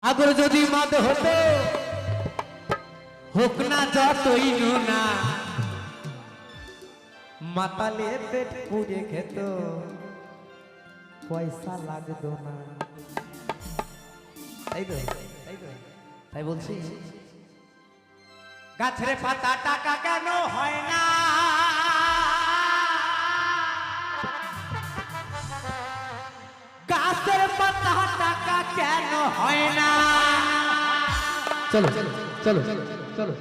আগর যদি মদ হতো হোক না যতই নোনা, মাতালে পেট পুড়ে খেত পয়সা লাগতো না। তাই তো তাই বলছি, গাছের পাতা টাকা কেন হয় না, গাছের পাতা টাকা কেন হয় না। চলো চলো চলো চলো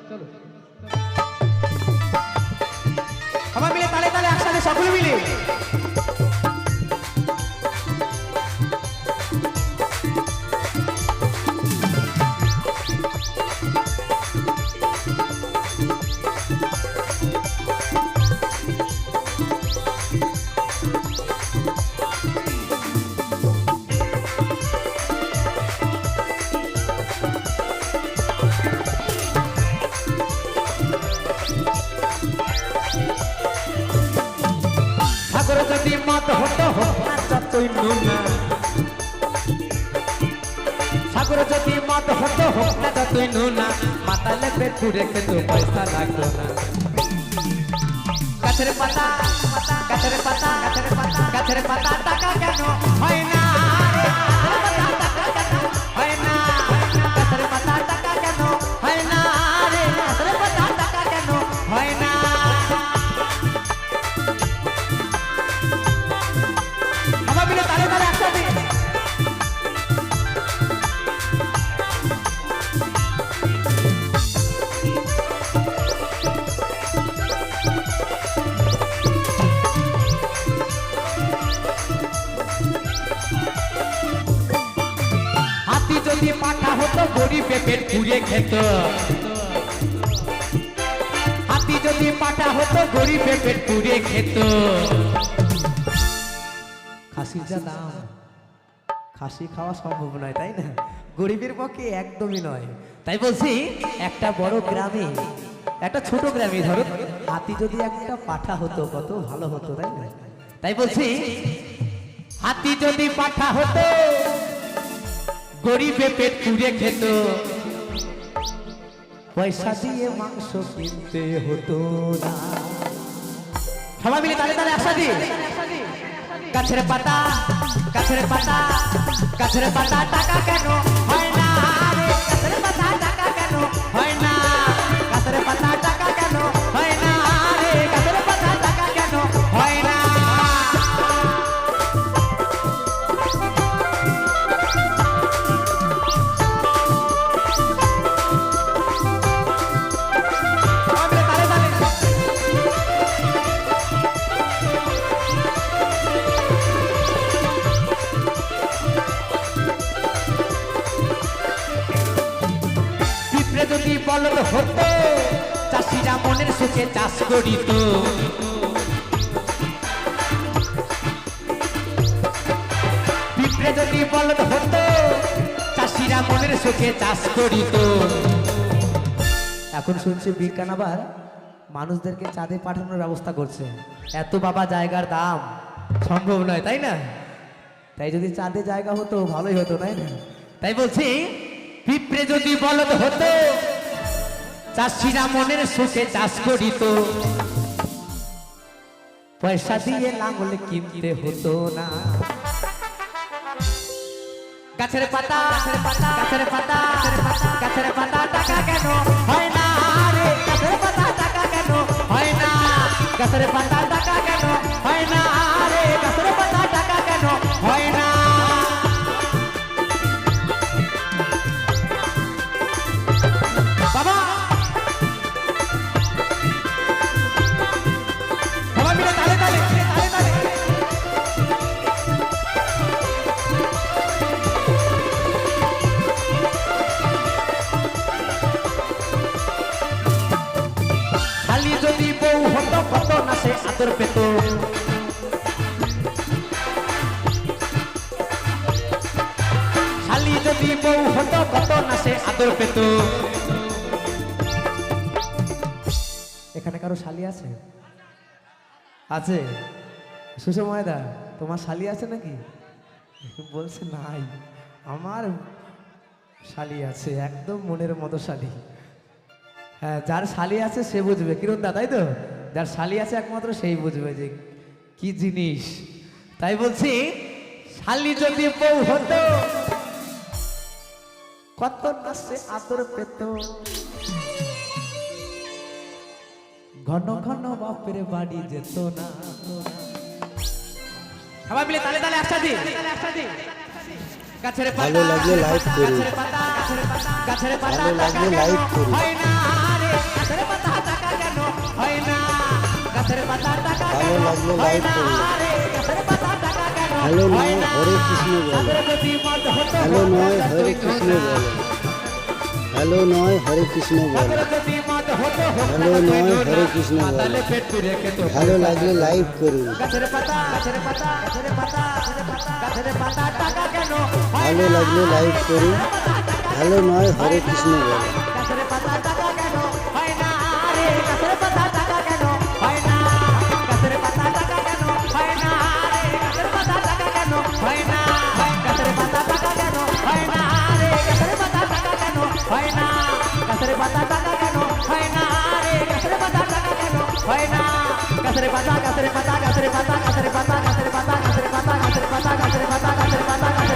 চলো সবাই মিলে তালে তালে একসাথে সকলে মিলে। সাগর যদি মদ হতো হোক না যতই নোনা, সাগর যদি মদ হতো হোক না যতই নোনা, মাতালে পেট পুড়ে খেত পয়সা লাগতো না। গাছের পাতা গাছের পাতা গাছের পাতা গাছের পাতা টাকা কেন হয় না, হয় না গাছের পাতা টাকা কেন হয় না রে, গাছের পাতা টাকা কেন হয় না। হাতি যদি পাঠা হতো গরিবে পেট পুড়ে খেত, হাতি যদি পাঠা হতো গরিবে পেট পুড়ে খেত। খাসির যা দাম, খাসি খাওয়া সম্ভব নয় তাই না, গরিবের পক্ষে একদমই নয়। তাই বলছি একটা বড় গ্রামে, একটা ছোট গ্রামে ধরো হাতি যদি একটা পাঠা হতো কত ভালো হতো তাই না। তাই বলছি হাতি যদি পাঠা হতো গরিবে পেট পুড়ে খেত, পয়সা দিয়ে মাংস কিনতে হতো না। সবাই মিলে তালে তালে একসাথে। গাছের পাতা গাছের পাতা গাছের পাতা টাকা কেন হয় না রে, গাছের পাতা টাকা কেন হয় না, গাছের পাতা টাকা কেন হয় না রে, গাছের পাতা টাকা কেন হয় না। যদি বলদ হতো চাষিরা মনের সুখে চাষ করিত, পিঁপড়ে যদি বলদ হতো চাষিরা মনের সুখে চাষ করিত। এখন শুনছি বিজ্ঞান আবার মানুষদেরকে চাঁদে পাঠানোর ব্যবস্থা করছে, এত বাবা জায়গার দাম সম্ভব নয় তাই না। তাই যদি চাঁদে জায়গা হতো ভালোই হতো তাই না। তাই বলছি পিঁপড়ে যদি বলদ হতো চাষিরা মনের সুখে চাষ করিত, পয়সা দিয়ে লাঙল কিনতে হতো না। গাছের পাতা গাছের পাতা গাছের পাতা গাছের পাতা টাকা কেন হয় না রে, গাছের পাতা টাকা কেন হয় না, গাছের পাতা টাকা কেন হয় না রে, গাছের পাতা টাকা কেন হয় না। বাবা সবাই মিলে তালে তালে তালে তালে। শালি যদি বউ হতো কত না সে আদর পেত, শালি যদি বউ হতো কত না সে আদর পেত। এখানে কারো শালি আছে? আছে? সুষময়দা তোমার শালি আছে নাকি? বলছে নাই, আমার শালি আছে একদম মনের মতো শালি। হ্যাঁ, যার শালি আছে সে বুঝবে, কিরণ দা তাই তো? যার শালি আছে একমাত্র সেই বুঝবে যে কি জিনিস। তাই বলছি, শালি যদি বউ হতো কত নাচে আদর পেত, ঘন ঘন বাপের বাড়ি যেত না। সবাই মিলে তালে তালে একসাথে গাছের পাতা, ভালো লাগলে লাইক করুন। গাছের পাতা, গাছের পাতা, ভালো লাগলে লাইক করুন। হয় না রে, গাছের পাতা টাকা কেন হয় না, গাছের পাতা টাকা ভালো কেন লাগলে হয় লাইক না করুন। রে, গাছের পাতা টাকা কেন হ্যালো হয় নয় না। হরে কৃষ্ণ বলে। সাগরে যদি মদ হতো, হ্যালো নয় হরে হতো কৃষ্ণ না। বলে। হ্যালো নয় হরে কৃষ্ণ বলে। সাগরে যদি মদ হতো, হ্যালো নয় হরে কৃষ্ণ বলে। পাতালে পেট পুরে খেত। ভালো লাগলে লাইক করুন। গাছের পাতা, গাছের পাতা, গাছের পাতা, গাছের পাতা টাকা কেন হয় ভালো না। লাগলে লাইক করুন। হ্যালো নয় হরে কৃষ্ণ বলে। গাছের পাতা টাকা কেন হয় না রে, গাছের পাতা টাকা কেন হয় না, গাছের পাতা টাকা কেন হয় না রে, গাছের পাতা টাকা কেন হয় না, গাছের পাতা টাকা কেন হয় না রে, গাছের পাতা টাকা কেন হয় না, গাছের পাতা টাকা কেন হয় না রে, গাছের পাতা টাকা কেন হয় না, গাছের পাতা, গাছের পাতা, গাছের পাতা, গাছের পাতা, গাছের পাতা, গাছের পাতা, গাছের পাতা, গাছের পাতা, গাছের পাতা, গাছের পাতা।